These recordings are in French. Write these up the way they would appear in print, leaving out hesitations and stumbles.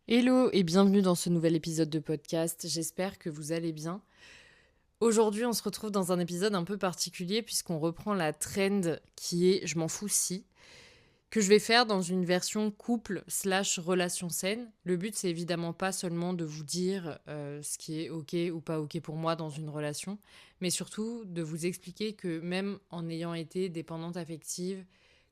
Hello et bienvenue dans ce nouvel épisode de podcast, j'espère que vous allez bien. Aujourd'hui on se retrouve dans un épisode un peu particulier puisqu'on reprend la trend qui est «je m'en fous si», que je vais faire dans une version couple/relation saine. Le but c'est évidemment pas seulement de vous dire ce qui est ok ou pas ok pour moi dans une relation, mais surtout de vous expliquer que même en ayant été dépendante affective,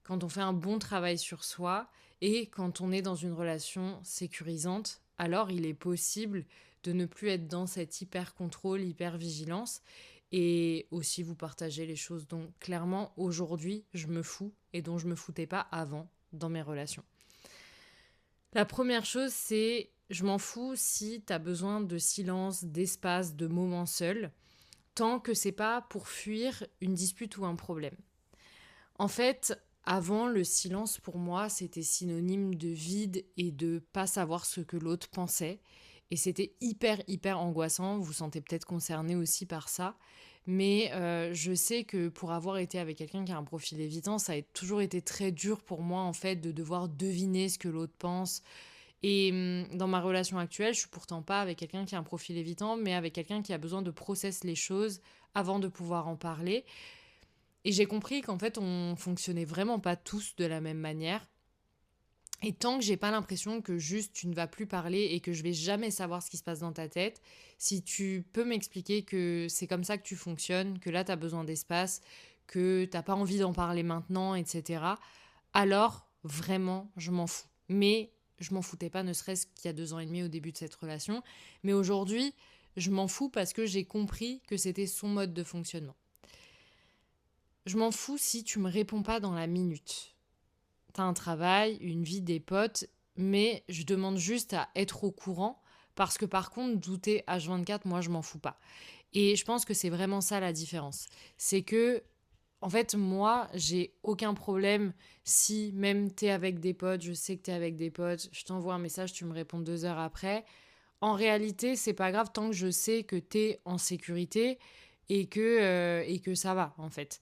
quand on fait un bon travail sur soi et quand on est dans une relation sécurisante, alors il est possible de ne plus être dans cet hyper contrôle, hyper vigilance et aussi vous partager les choses dont clairement aujourd'hui je me fous et dont je me foutais pas avant dans mes relations. La première chose c'est je m'en fous si tu as besoin de silence, d'espace, de moments seuls, tant que c'est pas pour fuir une dispute ou un problème. En fait, avant, le silence pour moi, c'était synonyme de vide et de pas savoir ce que l'autre pensait. Et c'était hyper angoissant. Vous vous sentez peut-être concerné aussi par ça. Mais je sais que pour avoir été avec quelqu'un qui a un profil évitant, ça a toujours été très dur pour moi en fait de devoir deviner ce que l'autre pense. Et dans ma relation actuelle, je suis pourtant pas avec quelqu'un qui a un profil évitant, mais avec quelqu'un qui a besoin de process les choses avant de pouvoir en parler. Et j'ai compris qu'en fait, on fonctionnait vraiment pas tous de la même manière. Et tant que j'ai pas l'impression que juste tu ne vas plus parler et que je vais jamais savoir ce qui se passe dans ta tête, si tu peux m'expliquer que c'est comme ça que tu fonctionnes, que là tu as besoin d'espace, que t'as pas envie d'en parler maintenant, etc., alors vraiment je m'en fous. Mais je m'en foutais pas, ne serait-ce qu'il y a 2 ans et demi au début de cette relation. Mais aujourd'hui, je m'en fous parce que j'ai compris que c'était son mode de fonctionnement. Je m'en fous si tu me réponds pas dans la minute. T'as un travail, une vie, des potes, mais je demande juste à être au courant parce que par contre, douter H24, moi je m'en fous pas. Et je pense que c'est vraiment ça la différence. C'est que, en fait, moi, j'ai aucun problème si même t'es avec des potes, je sais que t'es avec des potes, je t'envoie un message, tu me réponds 2 heures après. En réalité, c'est pas grave tant que je sais que t'es en sécurité et que ça va, en fait.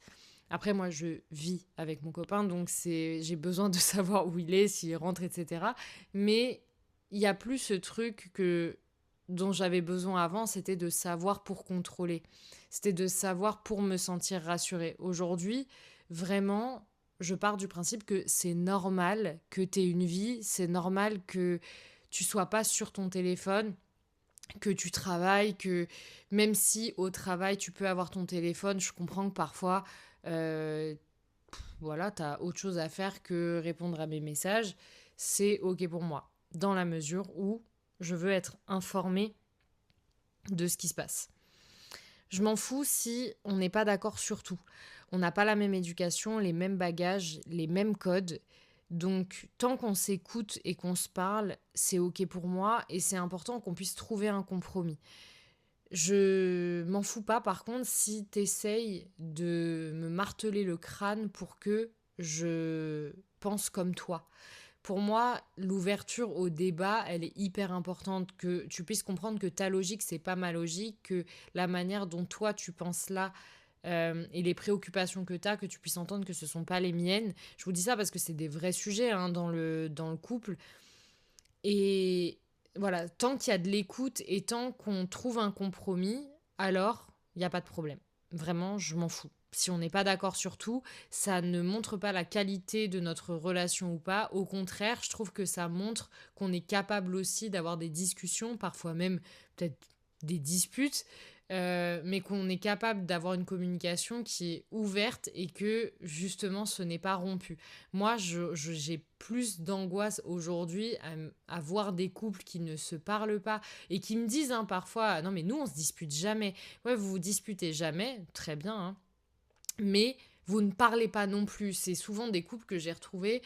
Après, moi, je vis avec mon copain, donc j'ai besoin de savoir où il est, s'il rentre, etc. Mais il y a plus ce truc dont j'avais besoin avant, c'était de savoir pour contrôler. C'était de savoir pour me sentir rassurée. Aujourd'hui, vraiment, je pars du principe que c'est normal que tu aies une vie, c'est normal que tu sois pas sur ton téléphone, que tu travailles, que même si au travail tu peux avoir ton téléphone, je comprends que parfois, euh, voilà, tu as autre chose à faire que répondre à mes messages, c'est ok pour moi, dans la mesure où je veux être informée de ce qui se passe. Je m'en fous si on n'est pas d'accord sur tout. On n'a pas la même éducation, les mêmes bagages, les mêmes codes. Donc, tant qu'on s'écoute et qu'on se parle, c'est ok pour moi et c'est important qu'on puisse trouver un compromis. Je m'en fous pas, par contre, si t'essayes de me marteler le crâne pour que je pense comme toi. Pour moi, l'ouverture au débat, elle est hyper importante, que tu puisses comprendre que ta logique, c'est pas ma logique, que la manière dont toi tu penses là et les préoccupations que tu as, que tu puisses entendre que ce sont pas les miennes. Je vous dis ça parce que c'est des vrais sujets hein, dans le couple. Et voilà, tant qu'il y a de l'écoute et tant qu'on trouve un compromis, alors il n'y a pas de problème. Vraiment, je m'en fous. Si on n'est pas d'accord sur tout, ça ne montre pas la qualité de notre relation ou pas. Au contraire, je trouve que ça montre qu'on est capable aussi d'avoir des discussions, parfois même peut-être des disputes, mais qu'on est capable d'avoir une communication qui est ouverte et que justement ce n'est pas rompu. Moi, j'ai plus d'angoisse aujourd'hui à voir des couples qui ne se parlent pas et qui me disent hein, parfois non mais nous on se dispute jamais. Ouais, vous vous disputez jamais, très bien, hein, mais vous ne parlez pas non plus. C'est souvent des couples que j'ai retrouvés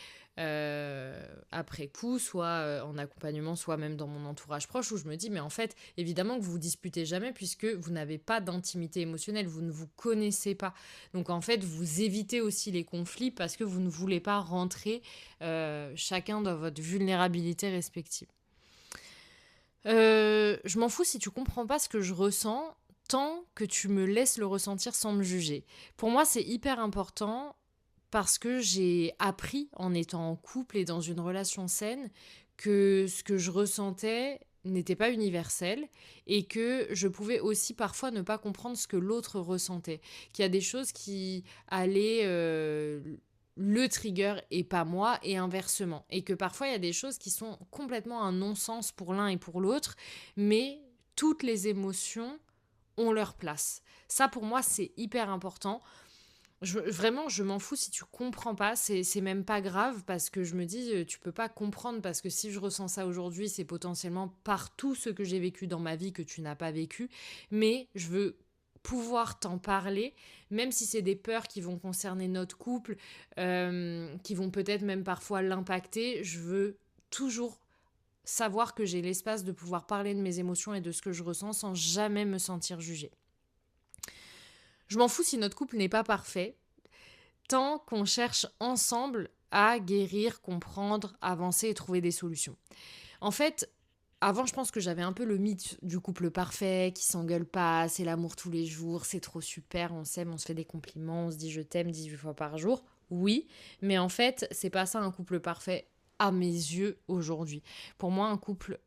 après coup, soit en accompagnement, soit même dans mon entourage proche, où je me dis, mais en fait, évidemment que vous vous disputez jamais puisque vous n'avez pas d'intimité émotionnelle, vous ne vous connaissez pas. Donc en fait, vous évitez aussi les conflits parce que vous ne voulez pas rentrer chacun dans votre vulnérabilité respective. Je m'en fous si tu comprends pas ce que je ressens, tant que tu me laisses le ressentir sans me juger. Pour moi, c'est hyper important parce que j'ai appris en étant en couple et dans une relation saine que ce que je ressentais n'était pas universel et que je pouvais aussi parfois ne pas comprendre ce que l'autre ressentait. Qu'il y a des choses qui allaient le trigger et pas moi et inversement. Et que parfois il y a des choses qui sont complètement un non-sens pour l'un et pour l'autre, mais toutes les émotions ont leur place. Ça pour moi c'est hyper important. Vraiment, je m'en fous si tu comprends pas, c'est même pas grave parce que je me dis, tu peux pas comprendre parce que si je ressens ça aujourd'hui, c'est potentiellement par tout ce que j'ai vécu dans ma vie que tu n'as pas vécu, mais je veux pouvoir t'en parler, même si c'est des peurs qui vont concerner notre couple, qui vont peut-être même parfois l'impacter, je veux toujours savoir que j'ai l'espace de pouvoir parler de mes émotions et de ce que je ressens sans jamais me sentir jugée. Je m'en fous si notre couple n'est pas parfait, tant qu'on cherche ensemble à guérir, comprendre, avancer et trouver des solutions. En fait, avant, je pense que j'avais un peu le mythe du couple parfait, qui s'engueule pas, c'est l'amour tous les jours, c'est trop super, on s'aime, on se fait des compliments, on se dit je t'aime 18 fois par jour. Oui, mais en fait, c'est pas ça un couple parfait à mes yeux aujourd'hui. Pour moi, un couple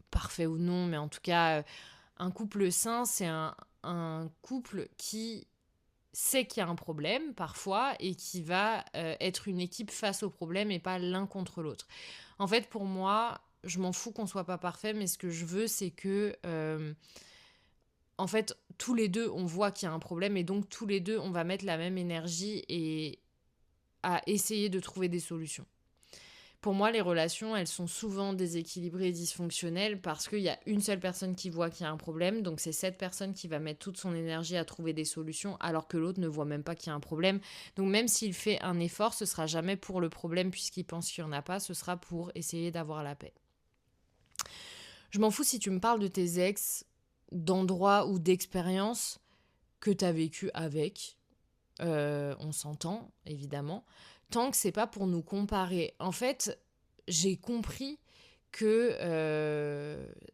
parfait ou non, mais en tout cas, un couple sain, c'est un couple qui sait qu'il y a un problème parfois et qui va être une équipe face au problème et pas l'un contre l'autre. En fait, pour moi, je m'en fous qu'on soit pas parfait, mais ce que je veux, c'est que, en fait, tous les deux, on voit qu'il y a un problème et donc tous les deux, on va mettre la même énergie et à essayer de trouver des solutions. Pour moi, les relations, elles sont souvent déséquilibrées et dysfonctionnelles parce qu'il y a une seule personne qui voit qu'il y a un problème. Donc, c'est cette personne qui va mettre toute son énergie à trouver des solutions alors que l'autre ne voit même pas qu'il y a un problème. Donc, même s'il fait un effort, ce sera jamais pour le problème puisqu'il pense qu'il n'y en a pas. Ce sera pour essayer d'avoir la paix. Je m'en fous si tu me parles de tes ex, d'endroits ou d'expériences que tu as vécu avec. On s'entend, évidemment. Tant que c'est pas pour nous comparer. En fait, j'ai compris que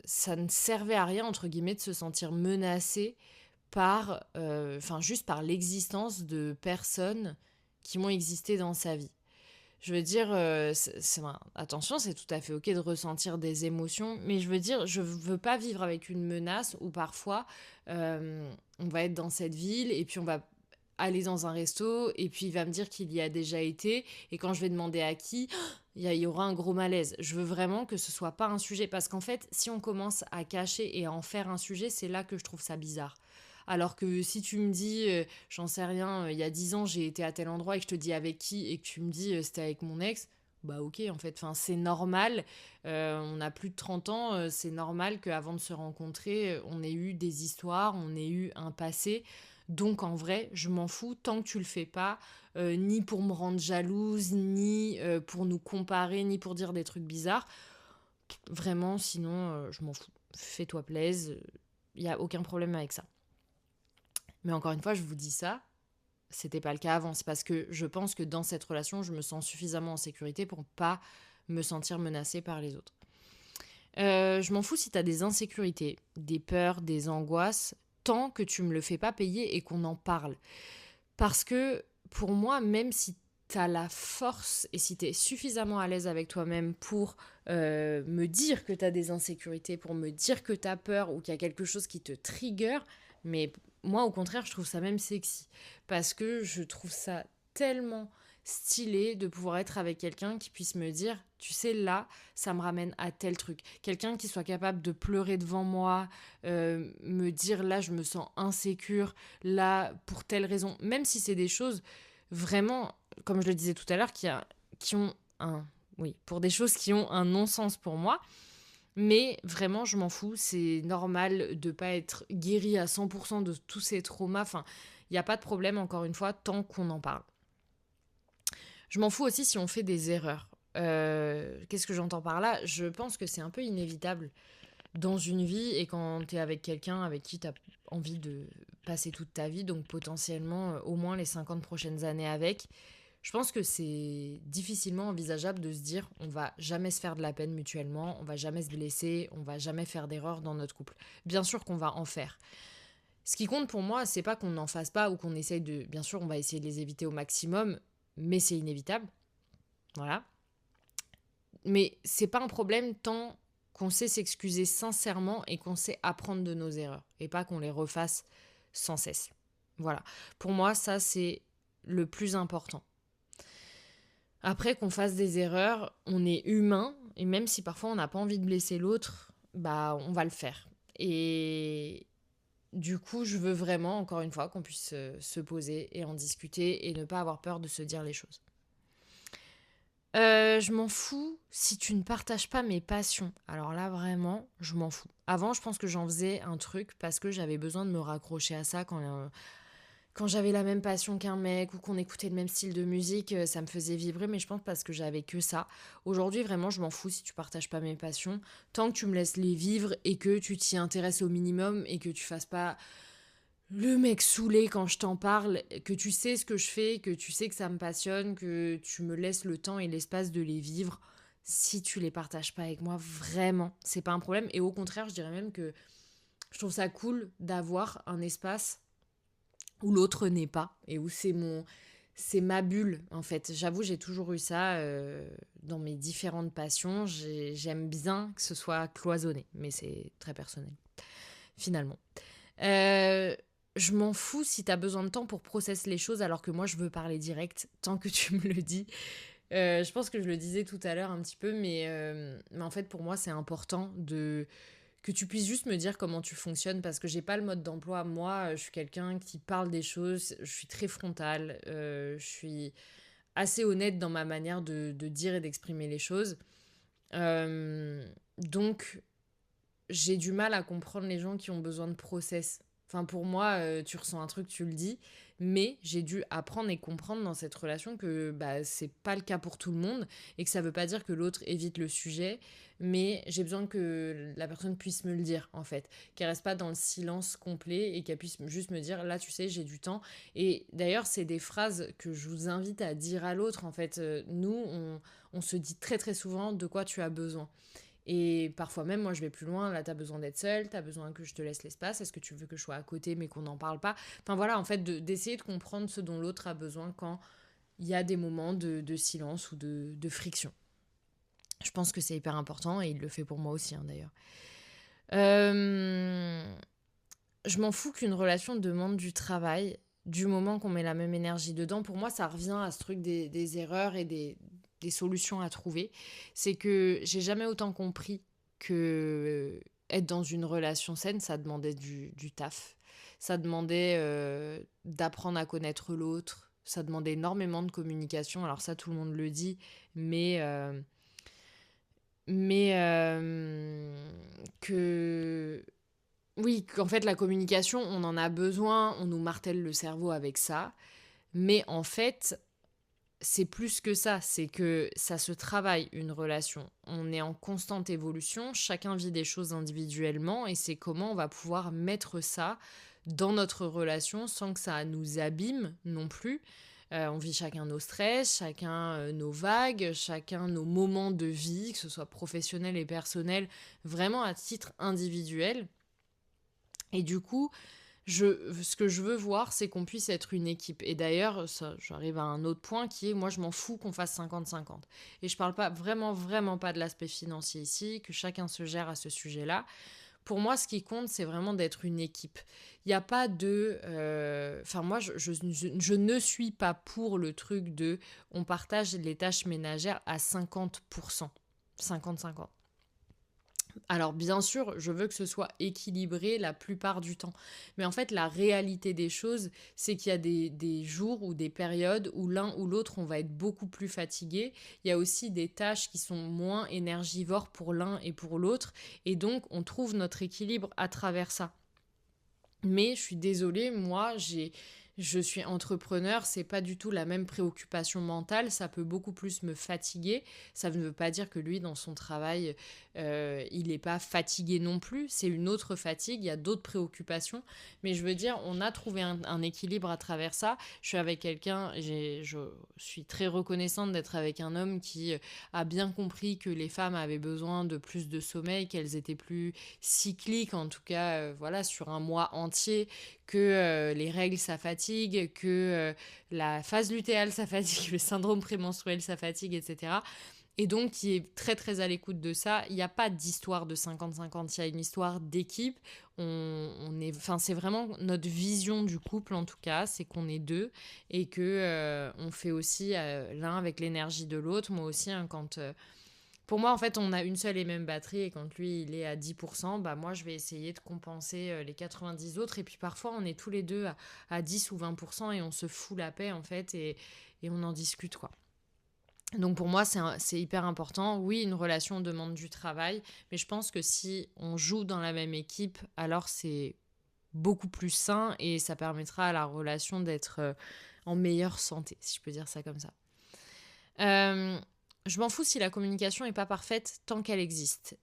ça ne servait à rien, entre guillemets, de se sentir menacé par, juste par l'existence de personnes qui m'ont existé dans sa vie. Je veux dire, attention, c'est tout à fait ok de ressentir des émotions, mais je veux dire, je veux pas vivre avec une menace où parfois on va être dans cette ville et puis on va aller dans un resto et puis il va me dire qu'il y a déjà été et quand je vais demander à qui, il y aura un gros malaise. Je veux vraiment que ce soit pas un sujet parce qu'en fait, si on commence à cacher et à en faire un sujet, c'est là que je trouve ça bizarre. Alors que si tu me dis, j'en sais rien, il y a 10 ans, j'ai été à tel endroit et que je te dis avec qui et que tu me dis, c'était avec mon ex, bah ok, en fait, enfin, c'est normal. On a plus de 30 ans, c'est normal qu'avant de se rencontrer, on ait eu des histoires, on ait eu un passé. Donc en vrai, je m'en fous tant que tu le fais pas, ni pour me rendre jalouse, ni pour nous comparer, ni pour dire des trucs bizarres. Vraiment, sinon, je m'en fous. Fais-toi plaisir, il n'y a aucun problème avec ça. Mais encore une fois, je vous dis ça, c'était pas le cas avant. C'est parce que je pense que dans cette relation, je me sens suffisamment en sécurité pour pas me sentir menacée par les autres. Je m'en fous si t'as des insécurités, des peurs, des angoisses, tant que tu me le fais pas payer et qu'on en parle. Parce que pour moi, même si t'as la force et si t'es suffisamment à l'aise avec toi-même pour me dire que t'as des insécurités, pour me dire que t'as peur ou qu'il y a quelque chose qui te trigger, mais moi, au contraire, je trouve ça même sexy. Parce que je trouve ça tellement stylé de pouvoir être avec quelqu'un qui puisse me dire, tu sais, là, ça me ramène à tel truc. Quelqu'un qui soit capable de pleurer devant moi, me dire, là, je me sens insécure, là, pour telle raison. Même si c'est des choses vraiment, comme je le disais tout à l'heure, qui ont un... Oui, pour des choses qui ont un non-sens pour moi. Mais vraiment, je m'en fous. C'est normal de pas être guéri à 100% de tous ces traumas. Enfin, il n'y a pas de problème, encore une fois, tant qu'on en parle. Je m'en fous aussi si on fait des erreurs. Qu'est-ce que j'entends par là ? Je pense que c'est un peu inévitable dans une vie et quand tu es avec quelqu'un avec qui tu as envie de passer toute ta vie, donc potentiellement au moins les 50 prochaines années avec, je pense que c'est difficilement envisageable de se dire on va jamais se faire de la peine mutuellement, on va jamais se blesser, on va jamais faire d'erreurs dans notre couple. Bien sûr qu'on va en faire. Ce qui compte pour moi, c'est pas qu'on n'en fasse pas ou qu'on essaye de... Bien sûr, on va essayer de les éviter au maximum, mais c'est inévitable. Voilà. Mais c'est pas un problème tant qu'on sait s'excuser sincèrement et qu'on sait apprendre de nos erreurs et pas qu'on les refasse sans cesse. Voilà. Pour moi, ça, c'est le plus important. Après qu'on fasse des erreurs, on est humain et même si parfois on n'a pas envie de blesser l'autre, bah on va le faire. Et du coup, je veux vraiment, encore une fois, qu'on puisse se poser et en discuter et ne pas avoir peur de se dire les choses. Je m'en fous si tu ne partages pas mes passions. Alors là, vraiment, je m'en fous. Avant, je pense que j'en faisais un truc parce que j'avais besoin de me raccrocher à ça quand j'avais la même passion qu'un mec ou qu'on écoutait le même style de musique, ça me faisait vibrer, mais je pense parce que j'avais que ça. Aujourd'hui, vraiment, je m'en fous si tu partages pas mes passions. Tant que tu me laisses les vivre et que tu t'y intéresses au minimum et que tu fasses pas le mec saoulé quand je t'en parle, que tu sais ce que je fais, que tu sais que ça me passionne, que tu me laisses le temps et l'espace de les vivre. Si tu les partages pas avec moi, vraiment, c'est pas un problème. Et au contraire, je dirais même que je trouve ça cool d'avoir un espace où l'autre n'est pas et où c'est ma bulle en fait. J'avoue, j'ai toujours eu ça dans mes différentes passions. J'aime bien que ce soit cloisonné, mais c'est très personnel finalement. Euh, je m'en fous si t'as besoin de temps pour processer les choses alors que moi je veux parler direct tant que tu me le dis. Je pense que je le disais tout à l'heure un petit peu, mais en fait pour moi c'est important que tu puisses juste me dire comment tu fonctionnes parce que j'ai pas le mode d'emploi. Moi, je suis quelqu'un qui parle des choses, je suis très frontale, je suis assez honnête dans ma manière de dire et d'exprimer les choses. Donc, j'ai du mal à comprendre les gens qui ont besoin de process. Enfin, pour moi, tu ressens un truc, tu le dis, mais j'ai dû apprendre et comprendre dans cette relation que bah, c'est pas le cas pour tout le monde et que ça veut pas dire que l'autre évite le sujet, mais j'ai besoin que la personne puisse me le dire en fait, qu'elle reste pas dans le silence complet et qu'elle puisse juste me dire là, tu sais, j'ai du temps. Et d'ailleurs, c'est des phrases que je vous invite à dire à l'autre en fait. Nous, on se dit très très souvent de quoi tu as besoin. Et parfois même, moi, je vais plus loin. Là, t'as besoin d'être seule, t'as besoin que je te laisse l'espace. Est-ce que tu veux que je sois à côté, mais qu'on n'en parle pas? Enfin voilà, en fait, d'essayer de comprendre ce dont l'autre a besoin quand il y a des moments de silence ou de friction. Je pense que c'est hyper important et il le fait pour moi aussi, hein, d'ailleurs. Euh, je m'en fous qu'une relation demande du travail du moment qu'on met la même énergie dedans. Pour moi, ça revient à ce truc des erreurs et des solutions à trouver. C'est que j'ai jamais autant compris que être dans une relation saine, ça demandait du taf. Ça demandait d'apprendre à connaître l'autre. Ça demandait énormément de communication. Alors ça, tout le monde le dit, mais... euh, mais que oui, qu'en fait, la communication, on en a besoin, on nous martèle le cerveau avec ça. Mais en fait, c'est plus que ça, c'est que ça se travaille une relation. On est en constante évolution, chacun vit des choses individuellement et c'est comment on va pouvoir mettre ça dans notre relation sans que ça nous abîme non plus. On vit chacun nos stress, chacun nos vagues, chacun nos moments de vie, que ce soit professionnel et personnel, vraiment à titre individuel. Et du coup, ce que je veux voir, c'est qu'on puisse être une équipe. Et d'ailleurs, ça, j'arrive à un autre point qui est, moi, je m'en fous qu'on fasse 50-50. Et je parle pas vraiment, vraiment pas de l'aspect financier ici, que chacun se gère à ce sujet-là. Pour moi, ce qui compte, c'est vraiment d'être une équipe. Il n'y a pas de... Enfin, moi, je ne suis pas pour le truc de... On partage les tâches ménagères à 50%. 50-50. Alors bien sûr, je veux que ce soit équilibré la plupart du temps. Mais en fait, la réalité des choses, c'est qu'il y a des jours ou des périodes où l'un ou l'autre, on va être beaucoup plus fatigué. Il y a aussi des tâches qui sont moins énergivores pour l'un et pour l'autre. Et donc, on trouve notre équilibre à travers ça. Mais je suis désolée, je suis entrepreneur, c'est pas du tout la même préoccupation mentale, ça peut beaucoup plus me fatiguer. Ça ne veut pas dire que lui, dans son travail, il n'est pas fatigué non plus. C'est une autre fatigue, il y a d'autres préoccupations. Mais je veux dire, on a trouvé un équilibre à travers ça. Je suis avec quelqu'un, je suis très reconnaissante d'être avec un homme qui a bien compris que les femmes avaient besoin de plus de sommeil, qu'elles étaient plus cycliques, en tout cas, voilà, sur un mois entier, que les règles ça fatigue, que la phase lutéale ça fatigue, le syndrome prémenstruel ça fatigue, etc. et donc qui est très très à l'écoute de ça. Il n'y a pas d'histoire de 50-50, il y a une histoire d'équipe. Enfin, c'est vraiment notre vision du couple en tout cas, c'est qu'on est deux et que on fait aussi l'un avec l'énergie de l'autre. Moi aussi, hein, pour moi, en fait, on a une seule et même batterie et quand lui, il est à 10%, bah moi, je vais essayer de compenser les 90 autres. Et puis parfois, on est tous les deux à 10 ou 20% et on se fout la paix, en fait, et on en discute, quoi. Donc pour moi, c'est hyper important. Oui, une relation demande du travail, mais je pense que si on joue dans la même équipe, alors c'est beaucoup plus sain et ça permettra à la relation d'être en meilleure santé, si je peux dire ça comme ça. Euh, je m'en fous si la communication n'est pas parfaite tant qu'elle existe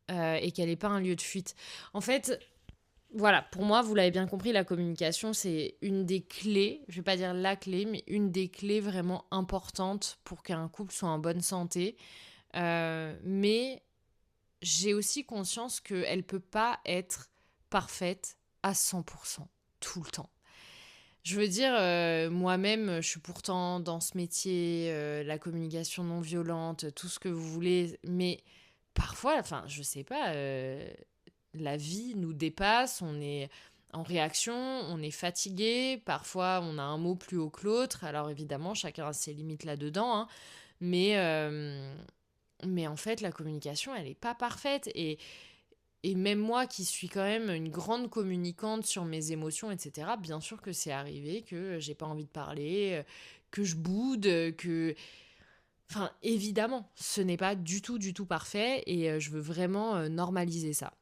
et qu'elle n'est pas un lieu de fuite. En fait, voilà, pour moi, vous l'avez bien compris, la communication, c'est une des clés, je vais pas dire la clé, mais une des clés vraiment importantes pour qu'un couple soit en bonne santé. Mais j'ai aussi conscience qu'elle ne peut pas être parfaite à 100% tout le temps. Je veux dire, moi-même, je suis pourtant dans ce métier, la communication non violente, tout ce que vous voulez, mais parfois, enfin, je sais pas, la vie nous dépasse, on est en réaction, on est fatigué, parfois on a un mot plus haut que l'autre, alors évidemment, chacun a ses limites là-dedans, hein, mais, euh, mais en fait, la communication, elle n'est pas parfaite, et même moi qui suis quand même une grande communicante sur mes émotions, etc., bien sûr que c'est arrivé que j'ai pas envie de parler, que je boude, que... Enfin, évidemment, ce n'est pas du tout parfait et je veux vraiment normaliser ça.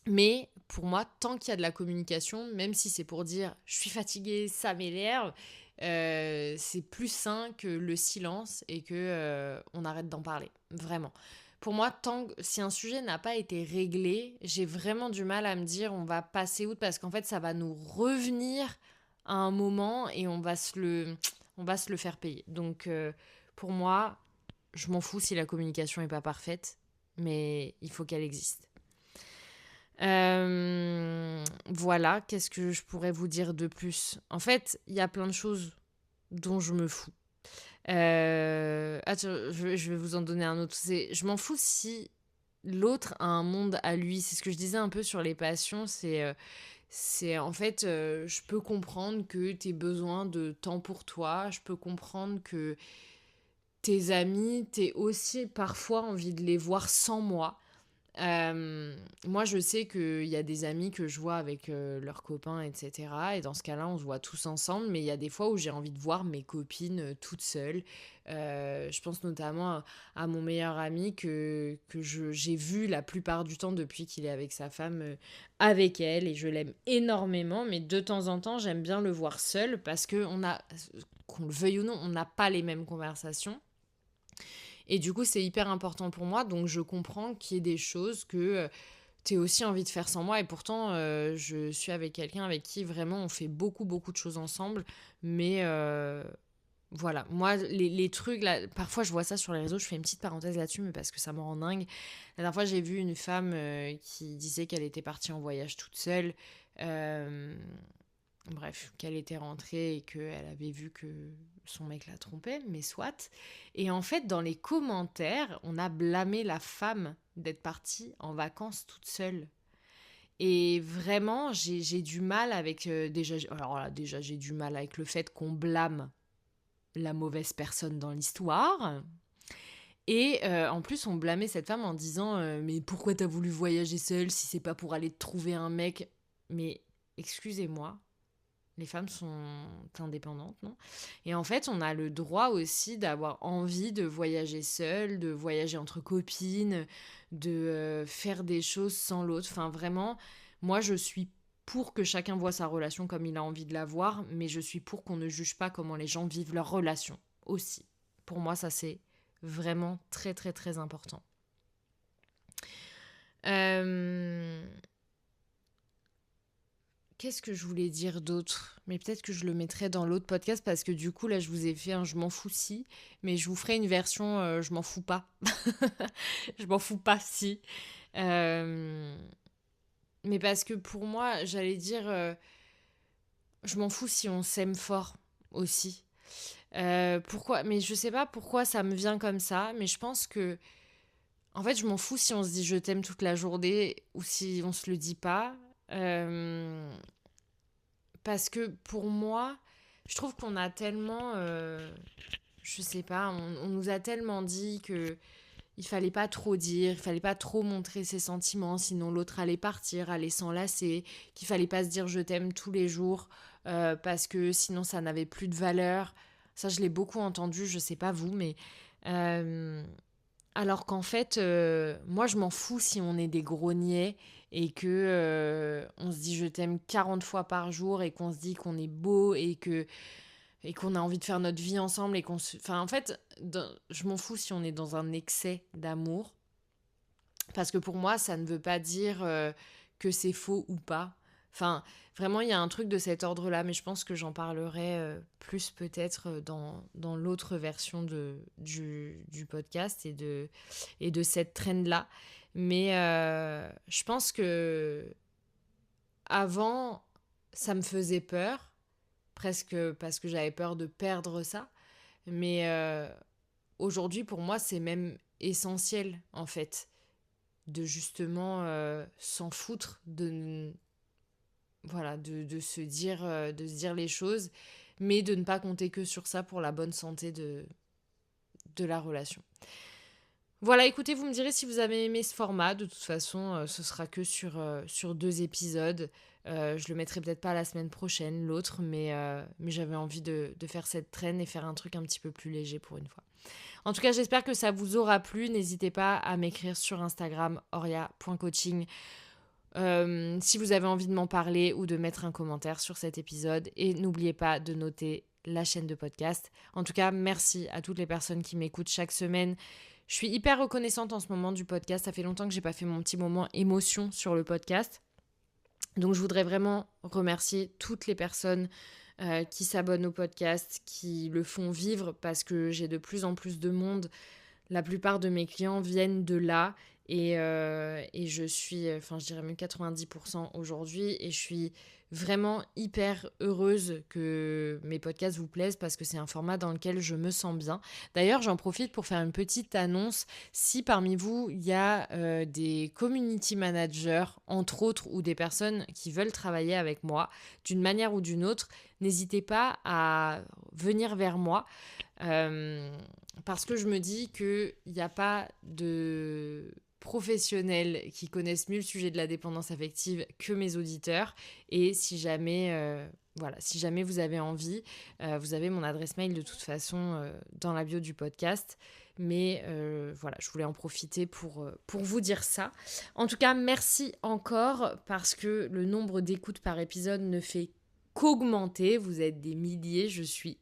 Mais pour moi, tant qu'il y a de la communication, même si c'est pour dire je suis fatiguée, ça m'énerve, c'est plus sain que le silence et que on arrête d'en parler. Vraiment. Pour moi, si un sujet n'a pas été réglé, j'ai vraiment du mal à me dire on va passer outre parce qu'en fait, ça va nous revenir à un moment et on va se le faire payer. Donc, pour moi, je m'en fous si la communication n'est pas parfaite, mais il faut qu'elle existe. Voilà, qu'est-ce que je pourrais vous dire de plus? En fait, il y a plein de choses dont je me fous. Attends, je vais vous en donner un autre. Je m'en fous si l'autre a un monde à lui. C'est ce que je disais un peu sur les passions. C'est en fait, je peux comprendre que tu aies besoin de temps pour toi. Je peux comprendre que tes amis, tu aies aussi parfois envie de les voir sans moi. Moi, je sais qu'il y a des amis que je vois avec leurs copains, etc. Et dans ce cas-là, on se voit tous ensemble. Mais il y a des fois où j'ai envie de voir mes copines toutes seules. Je pense notamment à mon meilleur ami que j'ai vu la plupart du temps depuis qu'il est avec sa femme, avec elle. Et je l'aime énormément. Mais de temps en temps, j'aime bien le voir seul parce qu'on le veuille ou non, on n'a pas les mêmes conversations. Et du coup, c'est hyper important pour moi. Donc, je comprends qu'il y ait des choses que tu aies aussi envie de faire sans moi. Et pourtant, je suis avec quelqu'un avec qui vraiment on fait beaucoup, beaucoup de choses ensemble. Mais voilà, moi, les trucs, là, parfois je vois ça sur les réseaux. Je fais une petite parenthèse là-dessus, mais parce que ça me rend dingue. La dernière fois, j'ai vu une femme qui disait qu'elle était partie en voyage toute seule. Euh, Bref, qu'elle était rentrée et qu'elle avait vu que son mec la trompait, mais soit. Et en fait, dans les commentaires, on a blâmé la femme d'être partie en vacances toute seule. Et vraiment, j'ai du mal avec... alors là, déjà, j'ai du mal avec le fait qu'on blâme la mauvaise personne dans l'histoire. Et en plus, on blâmait cette femme en disant mais pourquoi t'as voulu voyager seule si c'est pas pour aller te trouver un mec? Mais excusez-moi, les femmes sont indépendantes, non? Et en fait, on a le droit aussi d'avoir envie de voyager seule, de voyager entre copines, de faire des choses sans l'autre. Enfin, vraiment, moi, je suis pour que chacun voit sa relation comme il a envie de la voir, mais je suis pour qu'on ne juge pas comment les gens vivent leur relation aussi. Pour moi, ça, c'est vraiment très, très, très important. Euh, Qu'est-ce que je voulais dire d'autre? Mais peut-être que je le mettrai dans l'autre podcast parce que du coup, là, je vous ai fait un je m'en fous si, mais je vous ferai une version je m'en fous pas. Je m'en fous pas si. Euh, mais parce que pour moi, j'allais dire je m'en fous si on s'aime fort aussi. Pourquoi? Mais je sais pas pourquoi ça me vient comme ça, mais je pense que, en fait, je m'en fous si on se dit je t'aime toute la journée ou si on se le dit pas. Euh, Parce que pour moi, je trouve qu'on a tellement, je sais pas, on nous a tellement dit que il fallait pas trop dire, il fallait pas trop montrer ses sentiments, sinon l'autre allait partir, allait s'enlacer, qu'il fallait pas se dire je t'aime tous les jours, parce que sinon ça n'avait plus de valeur. Ça, je l'ai beaucoup entendu, je sais pas vous, mais euh, alors qu'en fait, moi je m'en fous si on est des gros niais et que on se dit je t'aime 40 fois par jour et qu'on se dit qu'on est beau et qu'on a envie de faire notre vie ensemble et qu'on se... Enfin, en fait, je m'en fous si on est dans un excès d'amour. Parce que pour moi, ça ne veut pas dire que c'est faux ou pas. Enfin, vraiment, il y a un truc de cet ordre-là, mais je pense que j'en parlerai plus peut-être dans l'autre version du podcast et de cette trend-là. Mais je pense que avant, ça me faisait peur, presque parce que j'avais peur de perdre ça. Mais aujourd'hui, pour moi, c'est même essentiel, en fait, de justement s'en foutre, voilà, de se dire les choses, mais de ne pas compter que sur ça pour la bonne santé de la relation. Voilà, écoutez, vous me direz si vous avez aimé ce format. De toute façon, ce sera que sur 2 épisodes. Je le mettrai peut-être pas la semaine prochaine, l'autre, mais j'avais envie de faire cette traîne et faire un truc un petit peu plus léger pour une fois. En tout cas, j'espère que ça vous aura plu. N'hésitez pas à m'écrire sur Instagram, oria.coaching, si vous avez envie de m'en parler ou de mettre un commentaire sur cet épisode. Et n'oubliez pas de noter la chaîne de podcast. En tout cas, merci à toutes les personnes qui m'écoutent chaque semaine. Je suis hyper reconnaissante en ce moment du podcast. Ça fait longtemps que j'ai pas fait mon petit moment émotion sur le podcast. Donc je voudrais vraiment remercier toutes les personnes qui s'abonnent au podcast, qui le font vivre parce que j'ai de plus en plus de monde. La plupart de mes clients viennent de là et je suis, enfin je dirais même 90% aujourd'hui et je suis vraiment hyper heureuse que mes podcasts vous plaisent parce que c'est un format dans lequel je me sens bien. D'ailleurs, j'en profite pour faire une petite annonce. Si parmi vous, il y a des community managers, entre autres, ou des personnes qui veulent travailler avec moi d'une manière ou d'une autre, n'hésitez pas à venir vers moi. Parce que je me dis qu'il n'y a pas de professionnels qui connaissent mieux le sujet de la dépendance affective que mes auditeurs. Et si jamais, voilà, si jamais vous avez envie, vous avez mon adresse mail de toute façon dans la bio du podcast. Mais voilà, je voulais en profiter pour vous dire ça. En tout cas, merci encore parce que le nombre d'écoutes par épisode ne fait qu'augmenter. Vous êtes des milliers, je suis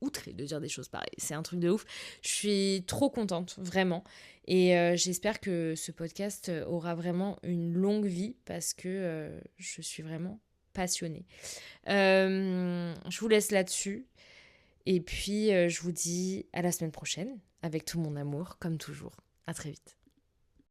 outrée de dire des choses pareilles. C'est un truc de ouf. Je suis trop contente, vraiment. Et j'espère que ce podcast aura vraiment une longue vie parce que je suis vraiment passionnée. Je vous laisse là-dessus. Et puis, je vous dis à la semaine prochaine avec tout mon amour, comme toujours. À très vite.